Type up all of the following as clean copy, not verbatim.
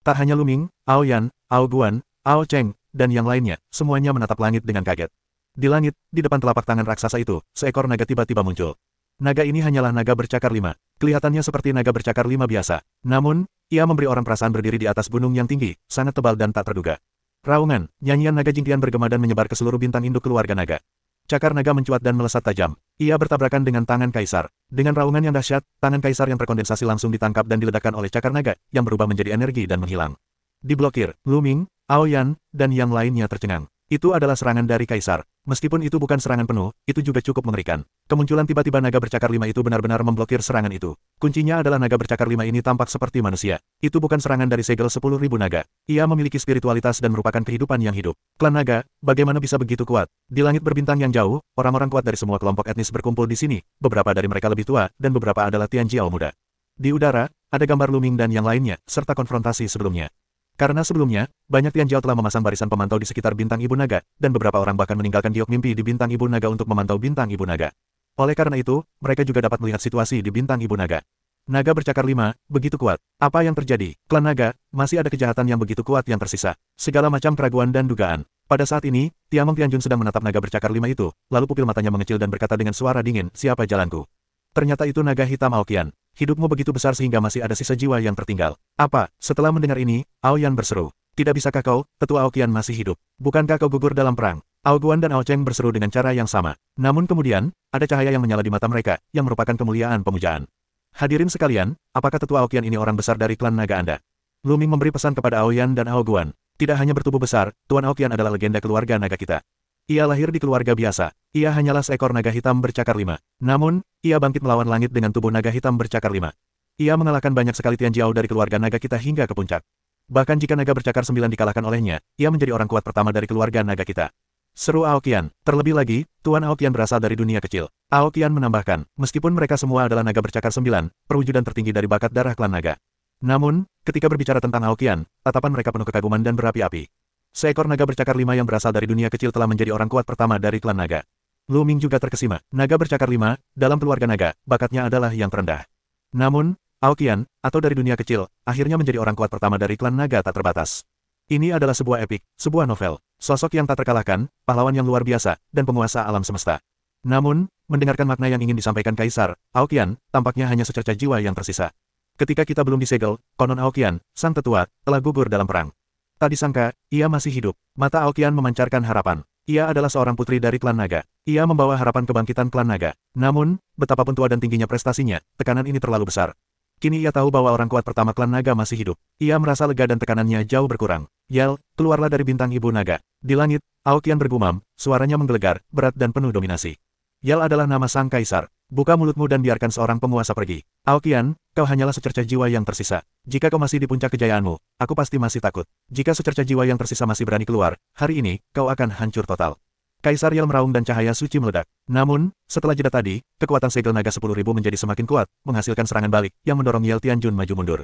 Tak hanya Luming, Aoyan, Ao Guan, Ao Cheng, dan yang lainnya, semuanya menatap langit dengan kaget. Di langit, di depan telapak tangan raksasa itu, seekor naga tiba-tiba muncul. Naga ini hanyalah naga bercakar 5. Kelihatannya seperti naga bercakar 5 biasa. Namun, ia memberi orang perasaan berdiri di atas gunung yang tinggi, sangat tebal dan tak terduga. Raungan, nyanyian naga Jingtian bergema dan menyebar ke seluruh bintang induk keluarga naga. Cakar naga mencuat dan melesat tajam. Ia bertabrakan dengan tangan kaisar. Dengan raungan yang dahsyat, tangan kaisar yang terkondensasi langsung ditangkap dan diledakkan oleh cakar naga, yang berubah menjadi energi dan menghilang. Diblokir, Luming, Aoyan, dan yang lainnya tercengang. Itu adalah serangan dari kaisar. Meskipun itu bukan serangan penuh, itu juga cukup mengerikan. Kemunculan tiba-tiba naga bercakar 5 itu benar-benar memblokir serangan itu. Kuncinya adalah naga bercakar 5 ini tampak seperti manusia. Itu bukan serangan dari segel 10.000 naga. Ia memiliki spiritualitas dan merupakan kehidupan yang hidup. Klan naga, bagaimana bisa begitu kuat? Di langit berbintang yang jauh, orang-orang kuat dari semua kelompok etnis berkumpul di sini. Beberapa dari mereka lebih tua, dan beberapa adalah Tianjiao muda. Di udara, ada gambar Luming dan yang lainnya, serta konfrontasi sebelumnya. Karena sebelumnya, banyak Tianjiao telah memasang barisan pemantau di sekitar bintang Ibu Naga, dan beberapa orang bahkan meninggalkan giok mimpi di bintang Ibu Naga untuk memantau bintang Ibu Naga. Oleh karena itu, mereka juga dapat melihat situasi di bintang Ibu Naga. Naga bercakar 5, begitu kuat. Apa yang terjadi? Klan naga, masih ada kejahatan yang begitu kuat yang tersisa. Segala macam keraguan dan dugaan. Pada saat ini, Tiamong Tianjun sedang menatap naga bercakar 5 itu, lalu pupil matanya mengecil dan berkata dengan suara dingin, siapa jalanku? Ternyata itu naga hitam Aoqian. Hidupmu begitu besar sehingga masih ada sisa jiwa yang tertinggal. Apa? Setelah mendengar ini, Aoyan berseru. Tidak bisakah kau, tetua Aoqian masih hidup? Bukankah kau gugur dalam perang? Ao Guan dan Ao Cheng berseru dengan cara yang sama. Namun kemudian, ada cahaya yang menyala di mata mereka, yang merupakan kemuliaan pemujaan. Hadirin sekalian, apakah tetua Aoqian ini orang besar dari klan naga Anda? Luming memberi pesan kepada Aoyan dan Ao Guan. Tidak hanya bertubuh besar, Tuan Aoqian adalah legenda keluarga naga kita. Ia lahir di keluarga biasa. Ia hanyalah seekor naga hitam bercakar 5. Namun, ia bangkit melawan langit dengan tubuh naga hitam bercakar 5. Ia mengalahkan banyak sekali Tianjiao dari keluarga naga kita hingga ke puncak. Bahkan jika naga bercakar 9 dikalahkan olehnya, ia menjadi orang kuat pertama dari keluarga naga kita. Seru Aoqian. Terlebih lagi, Tuan Aoqian berasal dari dunia kecil. Aoqian menambahkan, meskipun mereka semua adalah naga bercakar 9, perwujudan tertinggi dari bakat darah klan naga. Namun, ketika berbicara tentang Aoqian, tatapan mereka penuh kekaguman dan berapi-api. Seekor naga bercakar 5 yang berasal dari dunia kecil telah menjadi orang kuat pertama dari klan naga. Luming juga terkesima. Naga bercakar 5, dalam keluarga naga, bakatnya adalah yang terendah. Namun, Aoqian, atau dari dunia kecil, akhirnya menjadi orang kuat pertama dari klan naga tak terbatas. Ini adalah sebuah epik, sebuah novel. Sosok yang tak terkalahkan, pahlawan yang luar biasa, dan penguasa alam semesta. Namun, mendengarkan makna yang ingin disampaikan Kaisar, Aoqian, tampaknya hanya secercah jiwa yang tersisa. Ketika kita belum disegel, konon Aoqian, sang tetua, telah gugur dalam perang. Tak disangka, ia masih hidup. Mata Aoqian memancarkan harapan. Ia adalah seorang putri dari klan naga. Ia membawa harapan kebangkitan klan naga. Namun, betapapun tua dan tingginya prestasinya, tekanan ini terlalu besar. Kini ia tahu bahwa orang kuat pertama klan naga masih hidup. Ia merasa lega dan tekanannya jauh berkurang. Yel, keluarlah dari bintang ibu naga. Di langit, Aoqian bergumam, suaranya menggelegar, berat dan penuh dominasi. Yel adalah nama sang kaisar. Buka mulutmu dan biarkan seorang penguasa pergi. Aoqian, kau hanyalah secercah jiwa yang tersisa. Jika kau masih di puncak kejayaanmu, aku pasti masih takut. Jika secercah jiwa yang tersisa masih berani keluar, hari ini, kau akan hancur total. Kaisar Yel meraung dan cahaya suci meledak. Namun, setelah jeda tadi, kekuatan segel naga 10.000 menjadi semakin kuat, menghasilkan serangan balik, yang mendorong Yel Tianjun maju mundur.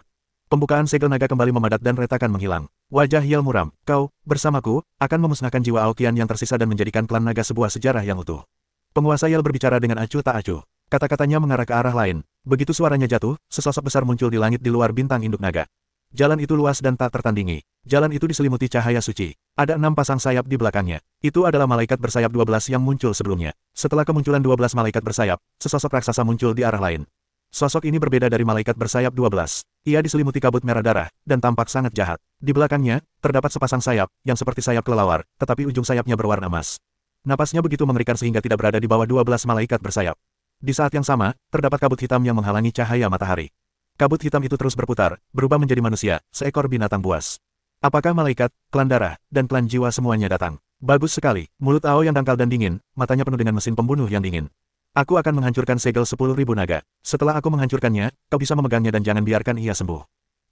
Pembukaan segel naga kembali memadat dan retakan menghilang. Wajah Yel muram. Kau, bersamaku, akan memusnahkan jiwa Aoqian yang tersisa dan menjadikan klan naga sebuah sejarah yang utuh. Penguasa Yel berbicara dengan acuh tak acuh. Kata-katanya mengarah ke arah lain. Begitu suaranya jatuh, sesosok besar muncul di langit di luar bintang induk naga. Jalan itu luas dan tak tertandingi. Jalan itu diselimuti cahaya suci. Ada 6 pasang sayap di belakangnya. Itu adalah malaikat bersayap 12 yang muncul sebelumnya. Setelah kemunculan 12 malaikat bersayap, sesosok raksasa muncul di arah lain. Sosok ini berbeda dari malaikat bersayap 12. Ia diselimuti kabut merah darah, dan tampak sangat jahat. Di belakangnya, terdapat sepasang sayap, yang seperti sayap kelelawar, tetapi ujung sayapnya berwarna emas. Napasnya begitu mengerikan sehingga tidak berada di bawah 12 malaikat bersayap. Di saat yang sama, terdapat kabut hitam yang menghalangi cahaya matahari. Kabut hitam itu terus berputar, berubah menjadi manusia, seekor binatang buas. Apakah malaikat, klan darah, dan klan jiwa semuanya datang? Bagus sekali. Mulut Ao yang dangkal dan dingin, matanya penuh dengan mesin pembunuh yang dingin. Aku akan menghancurkan segel 10.000 naga. Setelah aku menghancurkannya, kau bisa memegangnya dan jangan biarkan ia sembuh.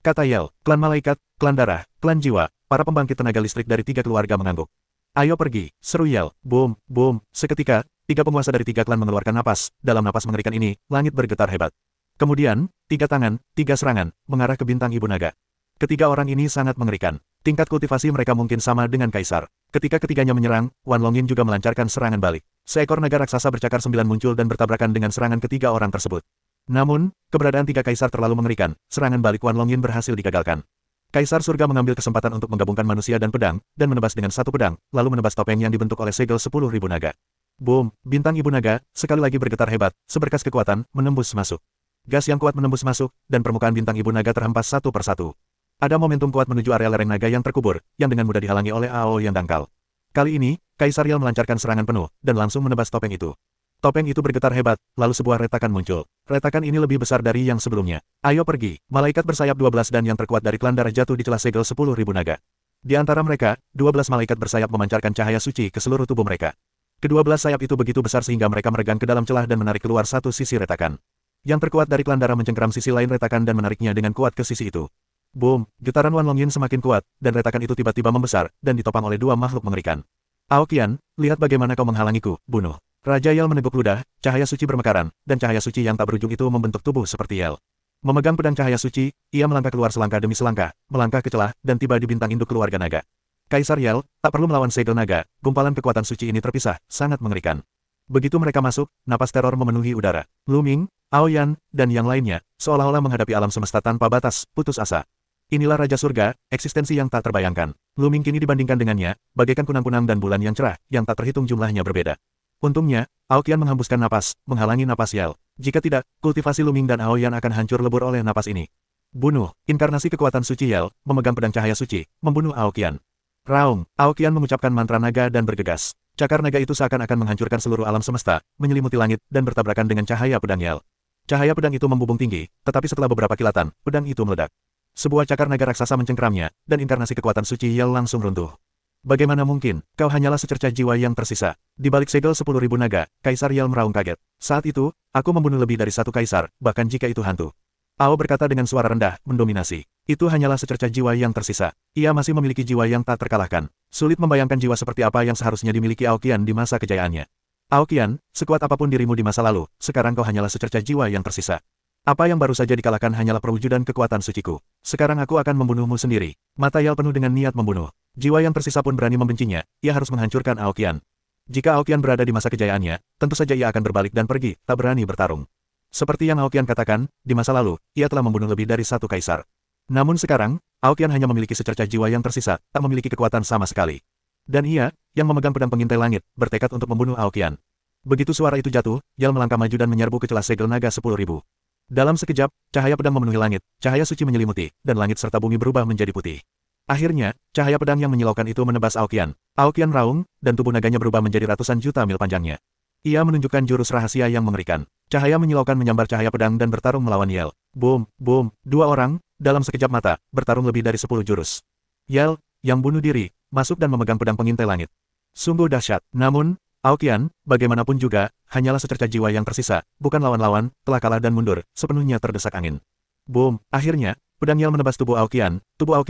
Kata Yel, klan malaikat, klan darah, klan jiwa, para pembangkit tenaga listrik dari 3 keluarga mengangguk. Ayo pergi, seru Yel. Boom, boom. Seketika, 3 penguasa dari 3 klan mengeluarkan napas. Dalam napas mengerikan ini, langit bergetar hebat. Kemudian, 3 tangan, 3 serangan, mengarah ke bintang ibu naga. Ketiga orang ini sangat mengerikan. Tingkat kultivasi mereka mungkin sama dengan kaisar. Ketika ketiganya menyerang, Wan Longjin juga melancarkan serangan balik. Seekor naga raksasa bercakar 9 muncul dan bertabrakan dengan serangan ketiga orang tersebut. Namun, keberadaan 3 kaisar terlalu mengerikan. Serangan balik Wan Longjin berhasil digagalkan. Kaisar Surga mengambil kesempatan untuk menggabungkan manusia dan pedang, dan menebas dengan satu pedang, lalu menebas topeng yang dibentuk oleh segel 10.000 naga. Boom, bintang ibu naga, sekali lagi bergetar hebat, seberkas kekuatan, menembus masuk. Gas yang kuat menembus masuk, dan permukaan bintang ibu naga terhempas satu persatu. Ada momentum kuat menuju area lereng naga yang terkubur, yang dengan mudah dihalangi oleh Ao yang dangkal. Kali ini, Kaisar Yel melancarkan serangan penuh, dan langsung menebas topeng itu. Topeng itu bergetar hebat, lalu sebuah retakan muncul. Retakan ini lebih besar dari yang sebelumnya. Ayo pergi, malaikat bersayap 12 dan yang terkuat dari klan darah jatuh di celah segel 10.000 naga. Di antara mereka, 12 malaikat bersayap memancarkan cahaya suci ke seluruh tubuh mereka. Kedua belas sayap itu begitu besar sehingga mereka meregang ke dalam celah dan menarik keluar satu sisi retakan. Yang terkuat dari klan darah mencengkeram sisi lain retakan dan menariknya dengan kuat ke sisi itu. Boom, getaran Wan Longyin semakin kuat, dan retakan itu tiba-tiba membesar, dan ditopang oleh dua makhluk mengerikan. Aokian, lihat bagaimana kau menghalangiku, bunuh. Raja Yel meneguk ludah, cahaya suci bermekaran, dan cahaya suci yang tak berujung itu membentuk tubuh seperti Yel. Memegang pedang cahaya suci, ia melangkah keluar selangkah demi selangkah, melangkah ke celah, dan tiba di bintang induk keluarga naga. Kaisar Yel, tak perlu melawan segel naga, gumpalan kekuatan suci ini terpisah, sangat mengerikan. Begitu mereka masuk, napas teror memenuhi udara. Lu Ming, Aoyan, dan yang lainnya, seolah-olah menghadapi alam semesta tanpa batas, putus asa. Inilah Raja Surga, eksistensi yang tak terbayangkan. Lu Ming kini dibandingkan dengannya, bagaikan kunang-kunang dan bulan yang cerah, yang tak terhitung jumlahnya berbeda. Untungnya, Aokian menghembuskan napas, menghalangi napas Yel. Jika tidak, kultivasi Lu Ming dan Aoyan akan hancur lebur oleh napas ini. Bunuh, inkarnasi kekuatan suci Yel, memegang pedang cahaya suci, membunuh Aokian. Raung, Aokian mengucapkan mantra naga dan bergegas. Cakar naga itu seakan-akan menghancurkan seluruh alam semesta, menyelimuti langit, dan bertabrakan dengan cahaya pedang Yel. Cahaya pedang itu membubung tinggi, tetapi setelah beberapa kilatan, pedang itu meledak. Sebuah cakar naga raksasa mencengkeramnya, dan inkarnasi kekuatan suci Yel langsung runtuh. Bagaimana mungkin, kau hanyalah secercah jiwa yang tersisa. Di balik segel 10.000 naga, Kaisar Yel meraung kaget. Saat itu, aku membunuh lebih dari satu kaisar, bahkan jika itu hantu. Ao berkata dengan suara rendah, mendominasi. Itu hanyalah secercah jiwa yang tersisa. Ia masih memiliki jiwa yang tak terkalahkan. Sulit membayangkan jiwa seperti apa yang seharusnya dimiliki Aokian di masa kejayaannya. Aokian, sekuat apapun dirimu di masa lalu, sekarang kau hanyalah secercah jiwa yang tersisa. Apa yang baru saja dikalahkan hanyalah perwujudan kekuatan suciku. Sekarang aku akan membunuhmu sendiri. Mata Yel penuh dengan niat membunuh. Jiwa yang tersisa pun berani membencinya, ia harus menghancurkan Aokian. Jika Aokian berada di masa kejayaannya, tentu saja ia akan berbalik dan pergi, tak berani bertarung. Seperti yang Aokian katakan, di masa lalu, ia telah membunuh lebih dari satu kaisar. Namun sekarang, Aokian hanya memiliki secercah jiwa yang tersisa, tak memiliki kekuatan sama sekali. Dan ia, yang memegang pedang pengintai langit, bertekad untuk membunuh Aokian. Begitu suara itu jatuh, Yel melangkah maju dan menyerbu ke celah segel naga 10.000. Dalam sekejap, cahaya pedang memenuhi langit, cahaya suci menyelimuti, dan langit serta bumi berubah menjadi putih. Akhirnya, cahaya pedang yang menyilaukan itu menebas Aokian. Aokian raung, dan tubuh naganya berubah menjadi ratusan juta mil panjangnya. Ia menunjukkan jurus rahasia yang mengerikan. Cahaya menyilaukan menyambar cahaya pedang dan bertarung melawan Yel. Boom, boom, dua orang, dalam sekejap mata, bertarung lebih dari 10 jurus. Yel, yang bunuh diri, masuk dan memegang pedang pengintai langit. Sungguh dahsyat. Namun, Aokian, bagaimanapun juga, hanyalah secercah jiwa yang tersisa, bukan lawan-lawan, telah kalah dan mundur, sepenuhnya terdesak angin. Boom, akhirnya, pedang Yel menebas tubuh Aokian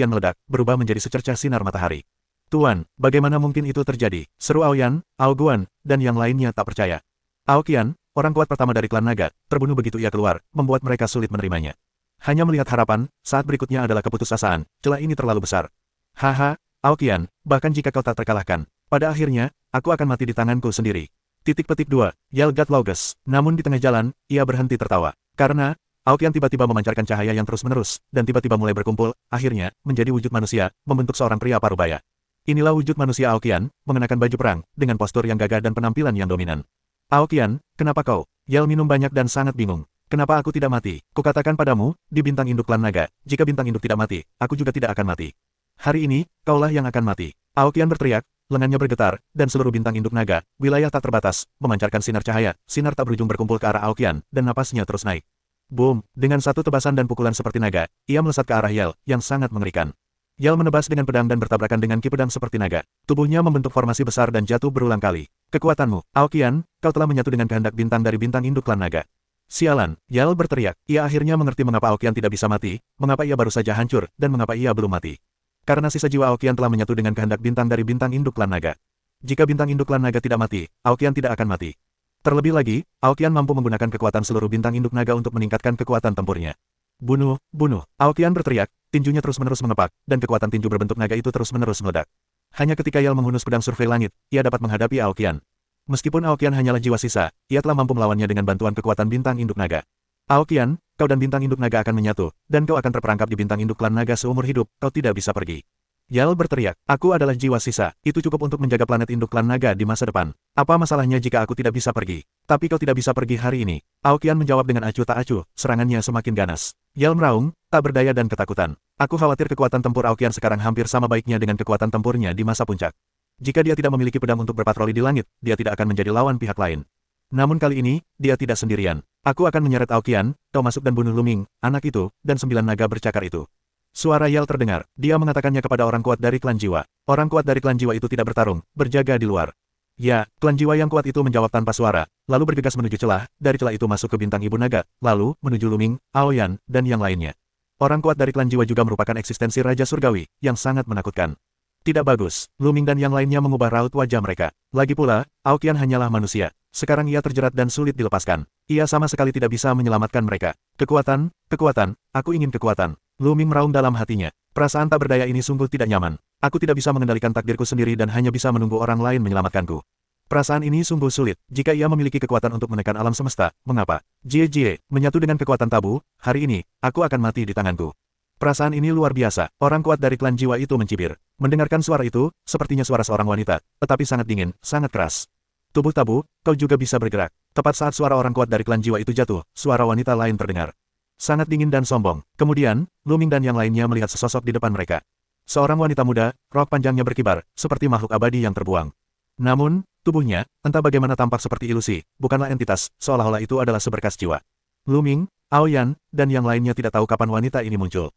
meledak, berubah menjadi secercah sinar matahari. Tuan, bagaimana mungkin itu terjadi? Seru Aoyan, Aoguan, dan yang lainnya tak percaya. Aokian, orang kuat pertama dari klan naga, terbunuh begitu ia keluar, membuat mereka sulit menerimanya. Hanya melihat harapan, saat berikutnya adalah keputusasaan, celah ini terlalu besar. Haha, Aokian, bahkan jika kau tak terkalahkan, pada akhirnya, aku akan mati di tanganku sendiri. Titik petik 2, Yel Gatlaugus. Namun di tengah jalan, ia berhenti tertawa. Karena, Aokian tiba-tiba memancarkan cahaya yang terus-menerus, dan tiba-tiba mulai berkumpul, akhirnya, menjadi wujud manusia, membentuk seorang pria parubaya. Inilah wujud manusia Aokian, mengenakan baju perang, dengan postur yang gagah dan penampilan yang dominan. Aokian, kenapa kau? Yel minum banyak dan sangat bingung. Kenapa aku tidak mati? Kukatakan padamu, di bintang induk klan naga, jika bintang induk tidak mati, aku juga tidak akan mati. Hari ini, kaulah yang akan mati. Aokian berteriak, lengannya bergetar, dan seluruh bintang induk naga, wilayah tak terbatas, memancarkan sinar cahaya, sinar tak berujung berkumpul ke arah Aokian, dan napasnya terus naik. Boom, dengan satu tebasan dan pukulan seperti naga, ia melesat ke arah Yel, yang sangat mengerikan. Yel menebas dengan pedang dan bertabrakan dengan ki pedang seperti naga. Tubuhnya membentuk formasi besar dan jatuh berulang kali. Kekuatanmu, Aokian, kau telah menyatu dengan kehendak bintang dari bintang induk klan naga. Sialan, Yel berteriak. Ia akhirnya mengerti mengapa Aokian tidak bisa mati, mengapa ia baru saja hancur, dan mengapa ia belum mati. Karena sisa jiwa Aokian telah menyatu dengan kehendak bintang dari bintang induk klan naga. Jika bintang induk klan naga tidak mati, Aokian tidak akan mati. Terlebih lagi, Aokian mampu menggunakan kekuatan seluruh bintang induk naga untuk meningkatkan kekuatan tempurnya. Bunuh, bunuh, Aokian berteriak, tinjunya terus-menerus mengepak, dan kekuatan tinju berbentuk naga itu terus-menerus meledak. Hanya ketika Yel menghunus pedang survei langit, ia dapat menghadapi Aokian. Meskipun Aokian hanyalah jiwa sisa, ia telah mampu melawannya dengan bantuan kekuatan bintang induk naga. Aokian, kau dan bintang induk naga akan menyatu, dan kau akan terperangkap di bintang induk klan naga seumur hidup, kau tidak bisa pergi. Yal berteriak, aku adalah jiwa sisa, itu cukup untuk menjaga planet induk klan naga di masa depan. Apa masalahnya jika aku tidak bisa pergi? Tapi kau tidak bisa pergi hari ini. Aokian menjawab dengan acuh tak acuh, serangannya semakin ganas. Yal meraung, tak berdaya dan ketakutan. Aku khawatir kekuatan tempur Aokian sekarang hampir sama baiknya dengan kekuatan tempurnya di masa puncak. Jika dia tidak memiliki pedang untuk berpatroli di langit, dia tidak akan menjadi lawan pihak lain. Namun kali ini, dia tidak sendirian. Aku akan menyeret Aokian, kau masuk dan bunuh Luming, anak itu, dan 9 naga bercakar itu. Suara Yal terdengar, dia mengatakannya kepada orang kuat dari klan jiwa. Orang kuat dari klan jiwa itu tidak bertarung, berjaga di luar. Ya, klan jiwa yang kuat itu menjawab tanpa suara, lalu bergegas menuju celah, dari celah itu masuk ke bintang ibu naga, lalu, menuju Luming, Aoyan, dan yang lainnya. Orang kuat dari klan jiwa juga merupakan eksistensi Raja Surgawi, yang sangat menakutkan. Tidak bagus, Luming dan yang lainnya mengubah raut wajah mereka. Lagi pula, Aokian hanyalah manusia. Sekarang ia terjerat dan sulit dilepaskan. Ia sama sekali tidak bisa menyelamatkan mereka. Kekuatan, kekuatan, aku ingin kekuatan. Luming meraung dalam hatinya. Perasaan tak berdaya ini sungguh tidak nyaman. Aku tidak bisa mengendalikan takdirku sendiri dan hanya bisa menunggu orang lain menyelamatkanku. Perasaan ini sungguh sulit. Jika ia memiliki kekuatan untuk menekan alam semesta, mengapa? Jie, menyatu dengan kekuatan tabu, hari ini, aku akan mati di tanganku. Perasaan ini luar biasa. Orang kuat dari klan jiwa itu mencibir. Mendengarkan suara itu, sepertinya suara seorang wanita, tetapi sangat dingin, sangat keras. Tubuh tabu, kau juga bisa bergerak. Tepat saat suara orang kuat dari klan jiwa itu jatuh, suara wanita lain terdengar. Sangat dingin dan sombong. Kemudian, Luming dan yang lainnya melihat sesosok di depan mereka. Seorang wanita muda, rok panjangnya berkibar, seperti makhluk abadi yang terbuang. Namun, tubuhnya, entah bagaimana tampak seperti ilusi, bukanlah entitas, seolah-olah itu adalah seberkas jiwa. Luming, Aoyan, dan yang lainnya tidak tahu kapan wanita ini muncul.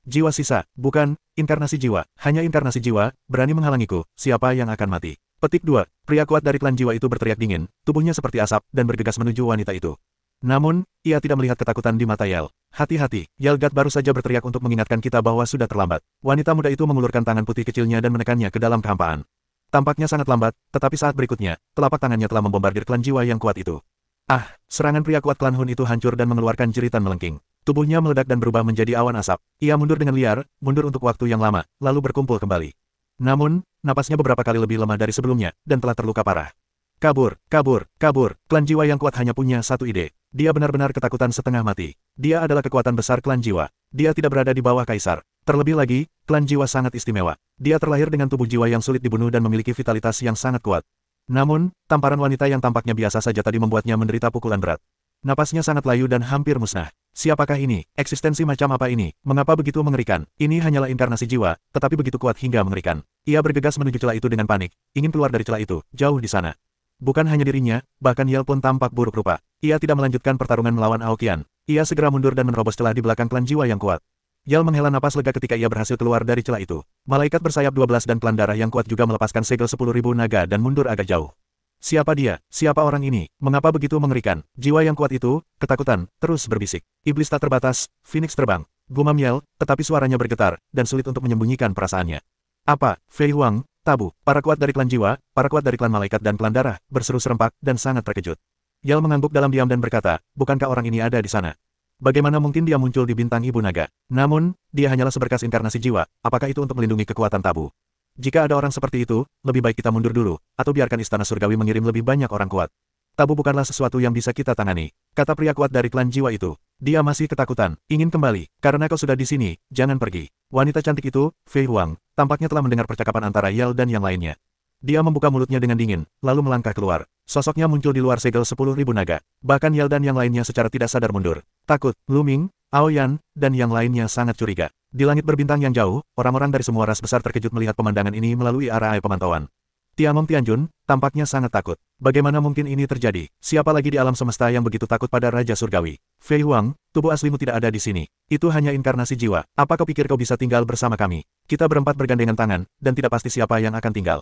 Jiwa sisa, bukan, inkarnasi jiwa, hanya inkarnasi jiwa, berani menghalangiku, siapa yang akan mati? Petik 2, pria kuat dari klan jiwa itu berteriak dingin, tubuhnya seperti asap, dan bergegas menuju wanita itu. Namun, ia tidak melihat ketakutan di mata Yal. Hati-hati, Yalgat baru saja berteriak untuk mengingatkan kita bahwa sudah terlambat. Wanita muda itu mengulurkan tangan putih kecilnya dan menekannya ke dalam kehampaan. Tampaknya sangat lambat, tetapi saat berikutnya, telapak tangannya telah membombardir klan jiwa yang kuat itu. Ah, serangan pria kuat klan Hun itu hancur dan mengeluarkan jeritan melengking. Tubuhnya meledak dan berubah menjadi awan asap. Ia mundur dengan liar, mundur untuk waktu yang lama, lalu berkumpul kembali. Namun, napasnya beberapa kali lebih lemah dari sebelumnya, dan telah terluka parah. Kabur, kabur, kabur, klan jiwa yang kuat hanya punya satu ide. Dia benar-benar ketakutan setengah mati. Dia adalah kekuatan besar klan jiwa. Dia tidak berada di bawah kaisar. Terlebih lagi, klan jiwa sangat istimewa. Dia terlahir dengan tubuh jiwa yang sulit dibunuh dan memiliki vitalitas yang sangat kuat. Namun, tamparan wanita yang tampaknya biasa saja tadi membuatnya menderita pukulan berat. Napasnya sangat layu dan hampir musnah. Siapakah ini? Eksistensi macam apa ini? Mengapa begitu mengerikan? Ini hanyalah inkarnasi jiwa, tetapi begitu kuat hingga mengerikan. Ia bergegas menuju celah itu dengan panik, ingin keluar dari celah itu, jauh di sana. Bukan hanya dirinya, bahkan Yal pun tampak buruk rupa. Ia tidak melanjutkan pertarungan melawan Aokian. Ia segera mundur dan menerobos celah di belakang klan jiwa yang kuat. Yal menghela napas lega ketika ia berhasil keluar dari celah itu. Malaikat bersayap 12 dan klan darah yang kuat juga melepaskan segel 10.000 naga dan mundur agak jauh. Siapa dia? Siapa orang ini? Mengapa begitu mengerikan? Jiwa yang kuat itu, ketakutan, terus berbisik. Iblis tak terbatas, Phoenix terbang. Gumam Yal, tetapi suaranya bergetar, dan sulit untuk menyembunyikan perasaannya. Apa? Fei Huang, tabu, para kuat dari klan jiwa, para kuat dari klan malaikat dan klan darah, berseru serempak, dan sangat terkejut. Yal mengangguk dalam diam dan berkata, bukankah orang ini ada di sana? Bagaimana mungkin dia muncul di bintang ibu naga? Namun, dia hanyalah seberkas inkarnasi jiwa, apakah itu untuk melindungi kekuatan tabu? Jika ada orang seperti itu, lebih baik kita mundur dulu, atau biarkan istana surgawi mengirim lebih banyak orang kuat. Tabu bukanlah sesuatu yang bisa kita tangani, kata pria kuat dari klan jiwa itu. Dia masih ketakutan, ingin kembali, karena kau sudah di sini, jangan pergi. Wanita cantik itu, Fei Huang, tampaknya telah mendengar percakapan antara Yal dan yang lainnya. Dia membuka mulutnya dengan dingin, lalu melangkah keluar. Sosoknya muncul di luar segel 10.000 naga. Bahkan Yal dan yang lainnya secara tidak sadar mundur. Takut, Luming, Aoyan, dan yang lainnya sangat curiga. Di langit berbintang yang jauh, orang-orang dari semua ras besar terkejut melihat pemandangan ini melalui arah pemantauan. Tiangong Tianjun, tampaknya sangat takut. Bagaimana mungkin ini terjadi? Siapa lagi di alam semesta yang begitu takut pada Raja Surgawi? Fei Huang, tubuh aslimu tidak ada di sini. Itu hanya inkarnasi jiwa. Apa kau pikir kau bisa tinggal bersama kami? Kita berempat bergandengan tangan, dan tidak pasti siapa yang akan tinggal.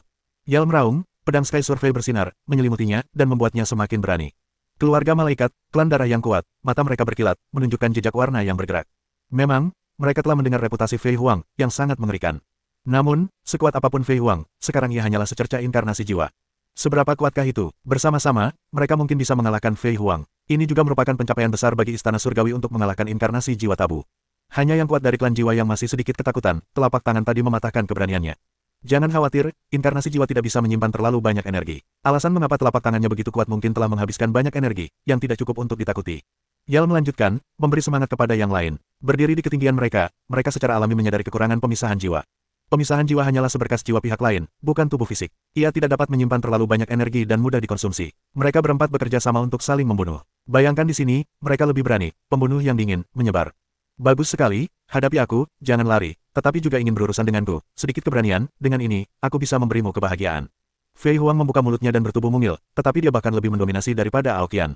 Yal meraung, pedang Sky Survey bersinar, menyelimutinya, dan membuatnya semakin berani. Keluarga malaikat, klan darah yang kuat, mata mereka berkilat, menunjukkan jejak warna yang bergerak. Memang, mereka telah mendengar reputasi Fei Huang, yang sangat mengerikan. Namun, sekuat apapun Fei Huang, sekarang ia hanyalah secerca inkarnasi jiwa. Seberapa kuatkah itu? Bersama-sama, mereka mungkin bisa mengalahkan Fei Huang. Ini juga merupakan pencapaian besar bagi Istana Surgawi untuk mengalahkan inkarnasi jiwa tabu. Hanya yang kuat dari klan jiwa yang masih sedikit ketakutan, telapak tangan tadi mematahkan keberaniannya. Jangan khawatir, inkarnasi jiwa tidak bisa menyimpan terlalu banyak energi. Alasan mengapa telapak tangannya begitu kuat mungkin telah menghabiskan banyak energi, yang tidak cukup untuk ditakuti. Yal melanjutkan, memberi semangat kepada yang lain. Berdiri di ketinggian mereka, mereka secara alami menyadari kekurangan pemisahan jiwa. Pemisahan jiwa hanyalah seberkas jiwa pihak lain, bukan tubuh fisik. Ia tidak dapat menyimpan terlalu banyak energi dan mudah dikonsumsi. Mereka berempat bekerja sama untuk saling membunuh. Bayangkan di sini, mereka lebih berani, pembunuh yang dingin, menyebar. Bagus sekali, hadapi aku, jangan lari, tetapi juga ingin berurusan denganku. Sedikit keberanian, dengan ini, aku bisa memberimu kebahagiaan. Fei Huang membuka mulutnya dan bertubuh mungil, tetapi dia bahkan lebih mendominasi daripada Aoqian.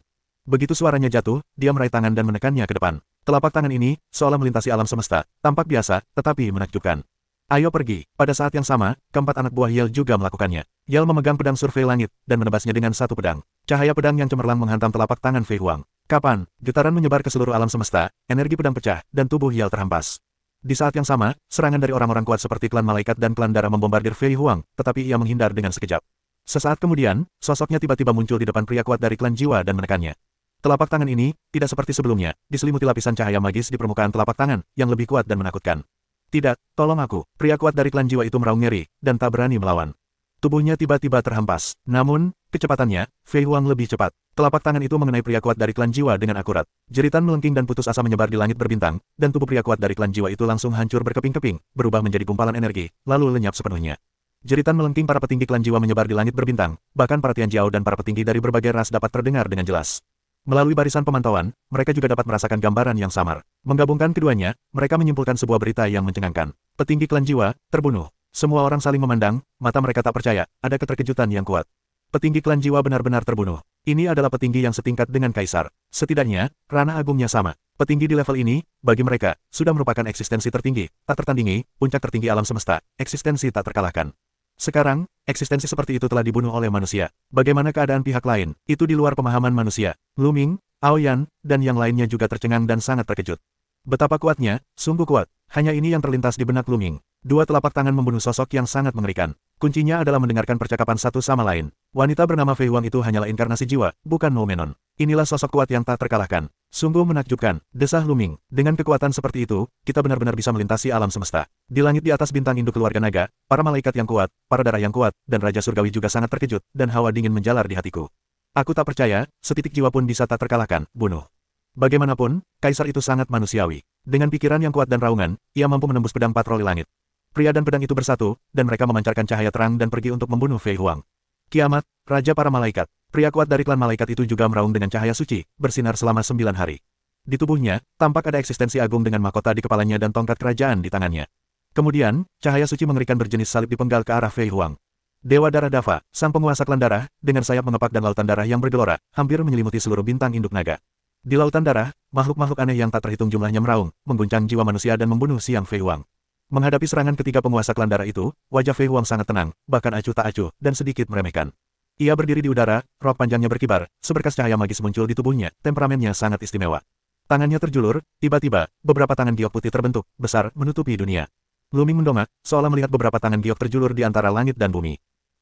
Begitu suaranya jatuh, dia meraih tangan dan menekannya ke depan. Telapak tangan ini, seolah melintasi alam semesta, tampak biasa, tetapi menakjubkan. Ayo pergi. Pada saat yang sama, keempat anak buah Yel juga melakukannya. Yel memegang pedang survei langit, dan menebasnya dengan satu pedang. Cahaya pedang yang cemerlang menghantam telapak tangan Fei Huang. Kapan? Getaran menyebar ke seluruh alam semesta, energi pedang pecah, dan tubuh Yel terhempas. Di saat yang sama, serangan dari orang-orang kuat seperti klan malaikat dan klan darah membombardir Fei Huang, tetapi ia menghindar dengan sekejap. Sesaat kemudian, sosoknya tiba-tiba muncul di depan pria kuat dari klan jiwa dan menekannya. Telapak tangan ini, tidak seperti sebelumnya, diselimuti lapisan cahaya magis di permukaan telapak tangan, yang lebih kuat dan menakutkan. Tidak, tolong aku. Pria kuat dari klan jiwa itu meraung ngeri, dan tak berani melawan. Tubuhnya tiba-tiba terhempas. Namun, kecepatannya, Fei Huang lebih cepat. Telapak tangan itu mengenai pria kuat dari klan jiwa dengan akurat. Jeritan melengking dan putus asa menyebar di langit berbintang, dan tubuh pria kuat dari klan jiwa itu langsung hancur berkeping-keping, berubah menjadi gumpalan energi, lalu lenyap sepenuhnya. Jeritan melengking para petinggi klan jiwa menyebar di langit berbintang, bahkan para Tianjiao dan para petinggi dari berbagai ras dapat terdengar dengan jelas. Melalui barisan pemantauan, mereka juga dapat merasakan gambaran yang samar. Menggabungkan keduanya, mereka menyimpulkan sebuah berita yang mencengangkan. Petinggi klan jiwa, terbunuh. Semua orang saling memandang, mata mereka tak percaya, ada keterkejutan yang kuat. Petinggi klan jiwa benar-benar terbunuh. Ini adalah petinggi yang setingkat dengan kaisar. Setidaknya, ranah agungnya sama. Petinggi di level ini, bagi mereka, sudah merupakan eksistensi tertinggi, tak tertandingi, puncak tertinggi alam semesta, eksistensi tak terkalahkan. Sekarang, eksistensi seperti itu telah dibunuh oleh manusia. Bagaimana keadaan pihak lain? Itu di luar pemahaman manusia. Lu Ming, Aoyan, dan yang lainnya juga tercengang dan sangat terkejut. Betapa kuatnya, sungguh kuat. Hanya ini yang terlintas di benak Lu Ming. Dua telapak tangan membunuh sosok yang sangat mengerikan. Kuncinya adalah mendengarkan percakapan satu sama lain. Wanita bernama Fei Huang itu hanyalah inkarnasi jiwa, bukan Noumenon. Inilah sosok kuat yang tak terkalahkan. Sungguh menakjubkan, desah Lu Ming. Dengan kekuatan seperti itu, kita benar-benar bisa melintasi alam semesta. Di langit di atas bintang induk keluarga naga, para malaikat yang kuat, para darah yang kuat, dan Raja Surgawi juga sangat terkejut, dan hawa dingin menjalar di hatiku. Aku tak percaya, setitik jiwa pun bisa tak terkalahkan, bunuh. Bagaimanapun, kaisar itu sangat manusiawi. Dengan pikiran yang kuat dan raungan, ia mampu menembus pedang patroli langit. Pria dan pedang itu bersatu, dan mereka memancarkan cahaya terang dan pergi untuk membunuh Fei Huang. Kiamat, Raja para Malaikat. Pria kuat dari klan malaikat itu juga meraung dengan cahaya suci, bersinar selama 9 hari. Di tubuhnya, tampak ada eksistensi agung dengan mahkota di kepalanya dan tongkat kerajaan di tangannya. Kemudian, cahaya suci mengerikan berjenis salib dipenggal ke arah Fei Huang. Dewa Darah Dava, sang penguasa klan darah, dengan sayap mengepak dan lautan darah yang bergelora, hampir menyelimuti seluruh bintang induk naga. Di lautan darah, makhluk-makhluk aneh yang tak terhitung jumlahnya meraung, mengguncang jiwa manusia dan membunuh siang Fei Huang. Menghadapi serangan ketiga penguasa klan darah itu, wajah Fei Huang sangat tenang, bahkan acuh tak acuh, dan sedikit meremehkan. Ia berdiri di udara, rok panjangnya berkibar, seberkas cahaya magis muncul di tubuhnya, temperamennya sangat istimewa. Tangannya terjulur, tiba-tiba, beberapa tangan giok putih terbentuk, besar, menutupi dunia. Lu Ming mendongak, seolah melihat beberapa tangan giok terjulur di antara langit dan bumi.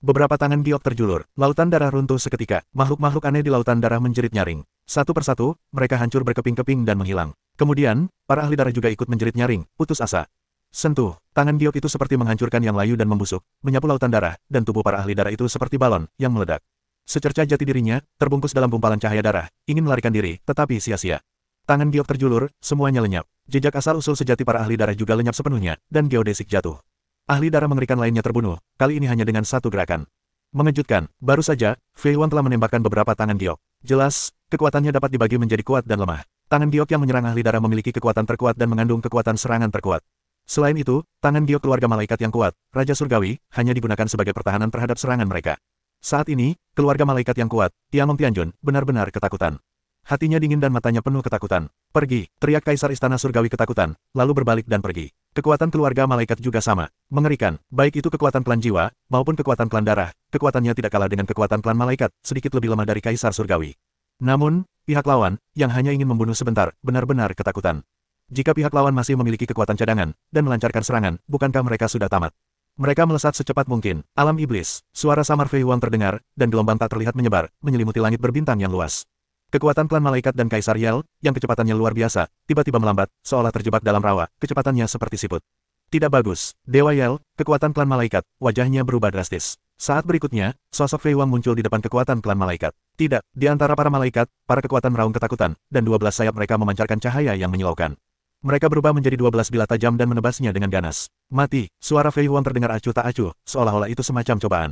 Beberapa tangan giok terjulur, lautan darah runtuh seketika, makhluk-makhluk aneh di lautan darah menjerit nyaring. Satu persatu, mereka hancur berkeping-keping dan menghilang. Kemudian, para ahli darah juga ikut menjerit nyaring, putus asa. Sentuh, tangan giok itu seperti menghancurkan yang layu dan membusuk, menyapu lautan darah, dan tubuh para ahli darah itu seperti balon, yang meledak. Secercah jati dirinya, terbungkus dalam gumpalan cahaya darah, ingin melarikan diri, tetapi sia-sia. Tangan giok terjulur, semuanya lenyap. Jejak asal-usul sejati para ahli darah juga lenyap sepenuhnya, dan geodesik jatuh. Ahli darah mengerikan lainnya terbunuh, kali ini hanya dengan satu gerakan. Mengejutkan, baru saja, Fei Huang telah menembakkan beberapa tangan giok. Jelas, kekuatannya dapat dibagi menjadi kuat dan lemah. Tangan giok yang menyerang ahli darah memiliki kekuatan terkuat dan mengandung kekuatan serangan terkuat. Selain itu, tangan giok keluarga malaikat yang kuat, Raja Surgawi, hanya digunakan sebagai pertahanan terhadap serangan mereka. Saat ini, keluarga malaikat yang kuat, Tiangong Tianjun, benar-benar ketakutan. Hatinya dingin dan matanya penuh ketakutan. Pergi, teriak Kaisar Istana Surgawi ketakutan, lalu berbalik dan pergi. Kekuatan keluarga malaikat juga sama, mengerikan, baik itu kekuatan klan jiwa, maupun kekuatan klan darah, kekuatannya tidak kalah dengan kekuatan klan malaikat, sedikit lebih lemah dari Kaisar Surgawi. Namun, pihak lawan, yang hanya ingin membunuh sebentar, benar-benar ketakutan. Jika pihak lawan masih memiliki kekuatan cadangan, dan melancarkan serangan, bukankah mereka sudah tamat? Mereka melesat secepat mungkin. Alam iblis, suara samar Fei Huang terdengar, dan gelombang tak terlihat menyebar, menyelimuti langit berbintang yang luas. Kekuatan klan malaikat dan Kaisar Yel, yang kecepatannya luar biasa, tiba-tiba melambat, seolah terjebak dalam rawa, kecepatannya seperti siput. Tidak bagus, Dewa Yel, kekuatan klan malaikat, wajahnya berubah drastis. Saat berikutnya, sosok Fei Huang muncul di depan kekuatan klan malaikat. Tidak, di antara para malaikat, para kekuatan meraung ketakutan, dan 12 sayap mereka memancarkan cahaya yang menyilaukan. Mereka berubah menjadi 12 bilah tajam dan menebasnya dengan ganas. Mati, suara Fei Huang terdengar acuh tak acuh, seolah-olah itu semacam cobaan.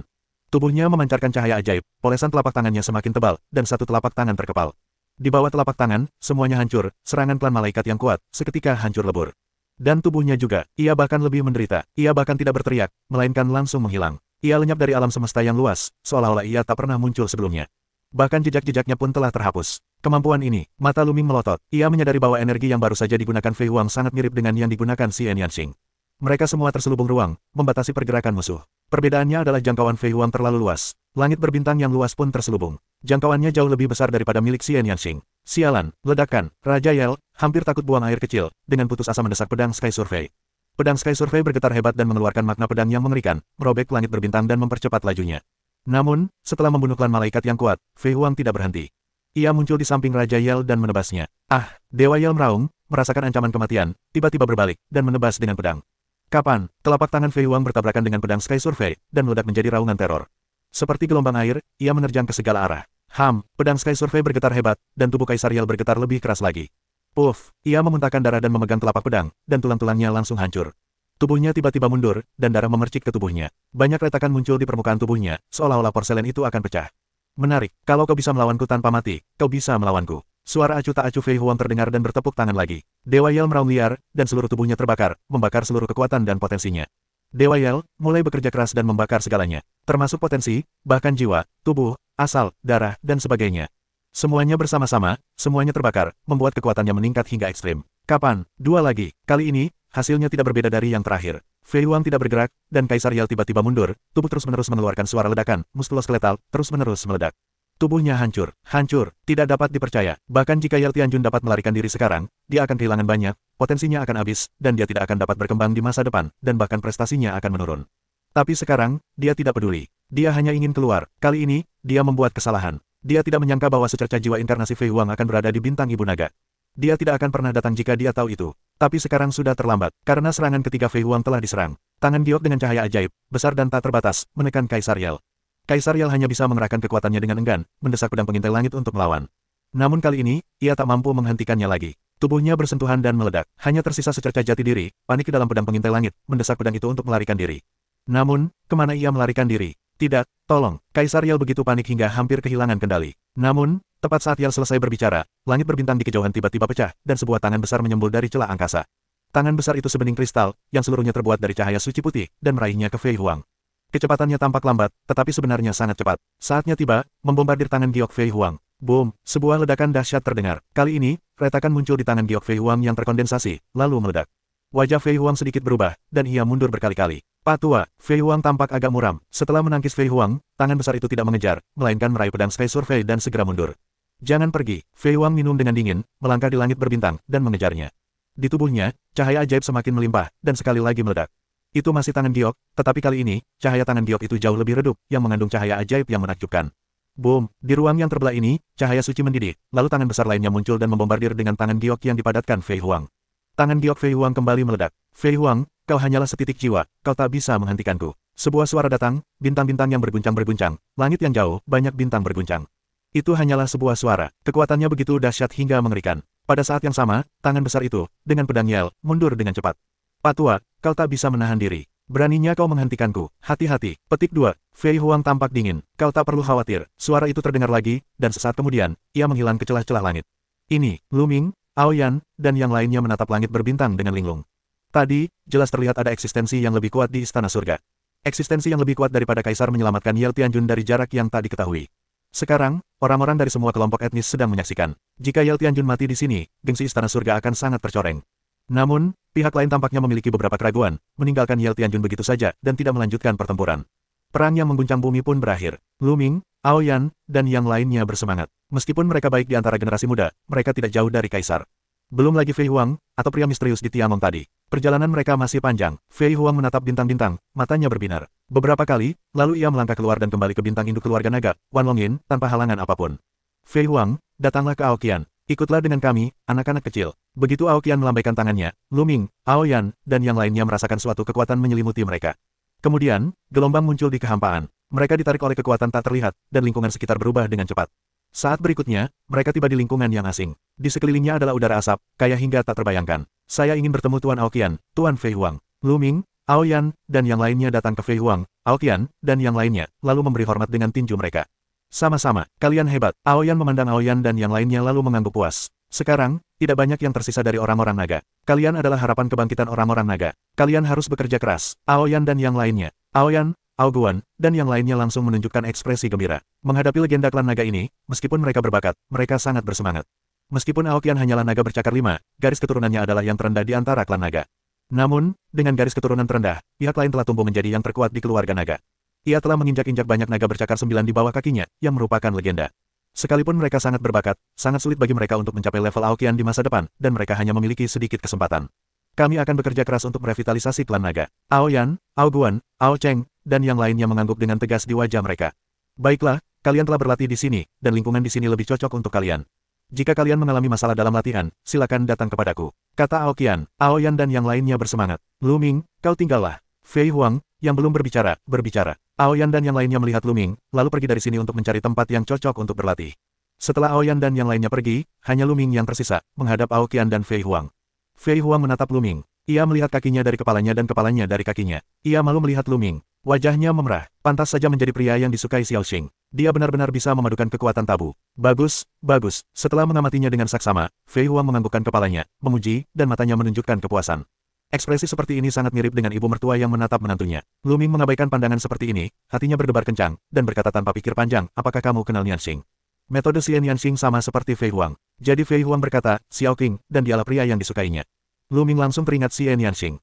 Tubuhnya memancarkan cahaya ajaib, polesan telapak tangannya semakin tebal, dan satu telapak tangan terkepal. Di bawah telapak tangan, semuanya hancur, serangan klan malaikat yang kuat, seketika hancur lebur. Dan tubuhnya juga, ia bahkan lebih menderita, ia bahkan tidak berteriak, melainkan langsung menghilang. Ia lenyap dari alam semesta yang luas, seolah-olah ia tak pernah muncul sebelumnya. Bahkan jejak-jejaknya pun telah terhapus. Kemampuan ini, mata Luming melotot, ia menyadari bahwa energi yang baru saja digunakan Fei Huang sangat mirip dengan yang digunakan Xian Yanxing. Mereka semua terselubung ruang, membatasi pergerakan musuh. Perbedaannya adalah jangkauan Fei Huang terlalu luas. Langit berbintang yang luas pun terselubung. Jangkauannya jauh lebih besar daripada milik Xian Yanxing. Sialan, ledakan, Raja Yel, hampir takut buang air kecil, dengan putus asa mendesak pedang Sky Survey. Pedang Sky Survey bergetar hebat dan mengeluarkan makna pedang yang mengerikan, merobek langit berbintang dan mempercepat lajunya. Namun, setelah membunuh klan malaikat yang kuat, Fei Huang tidak berhenti. Ia muncul di samping Raja Yel dan menebasnya. Ah, Dewa Yel meraung, merasakan ancaman kematian, tiba-tiba berbalik, dan menebas dengan pedang. Kapan, telapak tangan Fei Huang bertabrakan dengan pedang Sky Survey, dan meledak menjadi raungan teror. Seperti gelombang air, ia menerjang ke segala arah. Pedang Sky Survey bergetar hebat, dan tubuh Kaisar Yel bergetar lebih keras lagi. Puff, ia memuntahkan darah dan memegang telapak pedang, dan tulang-tulangnya langsung hancur. Tubuhnya tiba-tiba mundur, dan darah memercik ke tubuhnya. Banyak retakan muncul di permukaan tubuhnya, seolah-olah porselen itu akan pecah. Menarik, kalau kau bisa melawanku tanpa mati, kau bisa melawanku. Suara acuh tak acuh Fei Huang terdengar dan bertepuk tangan lagi. Dewa Yel meraung liar, dan seluruh tubuhnya terbakar, membakar seluruh kekuatan dan potensinya. Dewa Yel mulai bekerja keras dan membakar segalanya, termasuk potensi, bahkan jiwa, tubuh, asal, darah, dan sebagainya. Semuanya bersama-sama, semuanya terbakar, membuat kekuatannya meningkat hingga ekstrim. Kapan? Dua lagi. Kali ini, hasilnya tidak berbeda dari yang terakhir. Fei Huang tidak bergerak, dan Kaisar Yel tiba-tiba mundur, tubuh terus-menerus mengeluarkan suara ledakan, muskuloskeletal, terus-menerus meledak. Tubuhnya hancur, tidak dapat dipercaya. Bahkan jika Yel Tianjun dapat melarikan diri sekarang, dia akan kehilangan banyak, potensinya akan habis, dan dia tidak akan dapat berkembang di masa depan, dan bahkan prestasinya akan menurun. Tapi sekarang, dia tidak peduli. Dia hanya ingin keluar. Kali ini, dia membuat kesalahan. Dia tidak menyangka bahwa secercah jiwa inkarnasi Fei Huang akan berada di bintang Ibu Naga. Dia tidak akan pernah datang jika dia tahu itu. Tapi sekarang sudah terlambat, karena serangan ketiga Fei Huang telah diserang. Tangan giok dengan cahaya ajaib, besar dan tak terbatas, menekan Kaisar Yel. Kaisar Yel hanya bisa mengerahkan kekuatannya dengan enggan, mendesak pedang pengintai langit untuk melawan. Namun kali ini, ia tak mampu menghentikannya lagi. Tubuhnya bersentuhan dan meledak. Hanya tersisa secercah jati diri, panik di dalam pedang pengintai langit, mendesak pedang itu untuk melarikan diri. Namun, kemana ia melarikan diri? Tidak, tolong. Kaisar Yel begitu panik hingga hampir kehilangan kendali. Namun, tepat saat Yel selesai berbicara, langit berbintang di kejauhan tiba-tiba pecah, dan sebuah tangan besar menyembul dari celah angkasa. Tangan besar itu sebening kristal, yang seluruhnya terbuat dari cahaya suci putih, dan meraihnya ke Fei Huang. Kecepatannya tampak lambat, tetapi sebenarnya sangat cepat. Saatnya tiba, membombardir tangan giok Fei Huang. Boom! Sebuah ledakan dahsyat terdengar. Kali ini, retakan muncul di tangan giok Fei Huang yang terkondensasi, lalu meledak. Wajah Fei Huang sedikit berubah, dan ia mundur berkali-kali. Pak Tua, Fei Huang tampak agak muram. Setelah menangkis Fei Huang, tangan besar itu tidak mengejar, melainkan meraih pedang Sky Survey dan segera mundur. Jangan pergi. Fei Huang minum dengan dingin, melangkah di langit berbintang, dan mengejarnya. Di tubuhnya, cahaya ajaib semakin melimpah, dan sekali lagi meledak. Itu masih tangan giok, tetapi kali ini, cahaya tangan giok itu jauh lebih redup, yang mengandung cahaya ajaib yang menakjubkan. Boom! Di ruang yang terbelah ini, cahaya suci mendidih, lalu tangan besar lainnya muncul dan membombardir dengan tangan giok yang dipadatkan Fei Huang. Tangan giok Fei Huang kembali meledak. Fei Huang, kau hanyalah setitik jiwa, kau tak bisa menghentikanku. Sebuah suara datang, bintang-bintang yang berguncang-berguncang, langit yang jauh, banyak bintang berguncang. Itu hanyalah sebuah suara, kekuatannya begitu dahsyat hingga mengerikan. Pada saat yang sama, tangan besar itu, dengan pedang Yel, mundur dengan cepat. Pak Tua, kau tak bisa menahan diri. Beraninya kau menghentikanku. Hati-hati. Petik 2. Fei Huang tampak dingin. Kau tak perlu khawatir. Suara itu terdengar lagi, dan sesaat kemudian, ia menghilang ke celah-celah langit. Ini, Luming, Aoyan, dan yang lainnya menatap langit berbintang dengan linglung. Tadi, jelas terlihat ada eksistensi yang lebih kuat di Istana Surga. Eksistensi yang lebih kuat daripada Kaisar menyelamatkan Yel Tianjun dari jarak yang tak diketahui. Sekarang, orang-orang dari semua kelompok etnis sedang menyaksikan. Jika Yel Tianjun mati di sini, gengsi Istana Surga akan sangat tercoreng. Namun, pihak lain tampaknya memiliki beberapa keraguan, meninggalkan Yel Tianjun begitu saja, dan tidak melanjutkan pertempuran. Perang yang mengguncang bumi pun berakhir. Luming, Aoyan, dan yang lainnya bersemangat. Meskipun mereka baik di antara generasi muda, mereka tidak jauh dari Kaisar. Belum lagi Fei Huang, atau pria misterius di Tiangong tadi. Perjalanan mereka masih panjang. Fei Huang menatap bintang-bintang, matanya berbinar. Beberapa kali, lalu ia melangkah keluar dan kembali ke bintang induk keluarga naga, Wan Longyin, tanpa halangan apapun. Fei Huang, datanglah ke Aoqian. Ikutlah dengan kami, anak-anak kecil. Begitu Aoqian melambaikan tangannya, Luming, Aoyan, dan yang lainnya merasakan suatu kekuatan menyelimuti mereka. Kemudian, gelombang muncul di kehampaan. Mereka ditarik oleh kekuatan tak terlihat, dan lingkungan sekitar berubah dengan cepat. Saat berikutnya, mereka tiba di lingkungan yang asing. Di sekelilingnya adalah udara asap, kaya hingga tak terbayangkan. Saya ingin bertemu Tuan Aoqian, Tuan Fei Huang. Lu Ming, Aoyan, dan yang lainnya datang ke Fei Huang, Aoqian, dan yang lainnya, lalu memberi hormat dengan tinju mereka. Sama-sama, kalian hebat. Aoyan memandang Aoyan dan yang lainnya lalu mengangguk puas. Sekarang, tidak banyak yang tersisa dari orang-orang naga. Kalian adalah harapan kebangkitan orang-orang naga. Kalian harus bekerja keras. Aoyan dan yang lainnya. Aoyan, Aoguan, dan yang lainnya langsung menunjukkan ekspresi gembira. Menghadapi legenda klan naga ini, meskipun mereka berbakat, mereka sangat bersemangat. Meskipun Aoqian hanyalah naga bercakar 5, garis keturunannya adalah yang terendah di antara klan naga. Namun, dengan garis keturunan terendah, pihak lain telah tumbuh menjadi yang terkuat di keluarga naga. Ia telah menginjak-injak banyak naga bercakar 9 di bawah kakinya, yang merupakan legenda. Sekalipun mereka sangat berbakat, sangat sulit bagi mereka untuk mencapai level Aoqian di masa depan, dan mereka hanya memiliki sedikit kesempatan. Kami akan bekerja keras untuk merevitalisasi klan naga. Aoyan, Aoguan, Ao Cheng, dan yang lainnya mengangguk dengan tegas di wajah mereka. Baiklah, kalian telah berlatih di sini, dan lingkungan di sini lebih cocok untuk kalian. Jika kalian mengalami masalah dalam latihan, silakan datang kepadaku. Kata Aoqian, Aoyan dan yang lainnya bersemangat. Lu Ming, kau tinggallah. Fei Huang, yang belum berbicara. Aoyan dan yang lainnya melihat Lu Ming, lalu pergi dari sini untuk mencari tempat yang cocok untuk berlatih. Setelah Aoyan dan yang lainnya pergi, hanya Lu Ming yang tersisa, menghadap Aoqian dan Fei Huang. Fei Huang menatap Lu Ming. Ia melihat kakinya dari kepalanya dan kepalanya dari kakinya. Ia malu melihat Lu Ming. Wajahnya memerah. Pantas saja menjadi pria yang disukai Xiao Xing. Dia benar-benar bisa memadukan kekuatan tabu. Bagus, bagus. Setelah mengamatinya dengan saksama, Fei Huang menganggukkan kepalanya, memuji, dan matanya menunjukkan kepuasan. Ekspresi seperti ini sangat mirip dengan ibu mertua yang menatap menantunya. Lu Ming mengabaikan pandangan seperti ini, hatinya berdebar kencang, dan berkata tanpa pikir panjang, apakah kamu kenal Nianxing? Metode Xian Nianxing sama seperti Fei Huang. Jadi Fei Huang berkata, Xiao Qing, dan dialah pria yang disukainya. Lu Ming langsung teringat Xian Nianxing.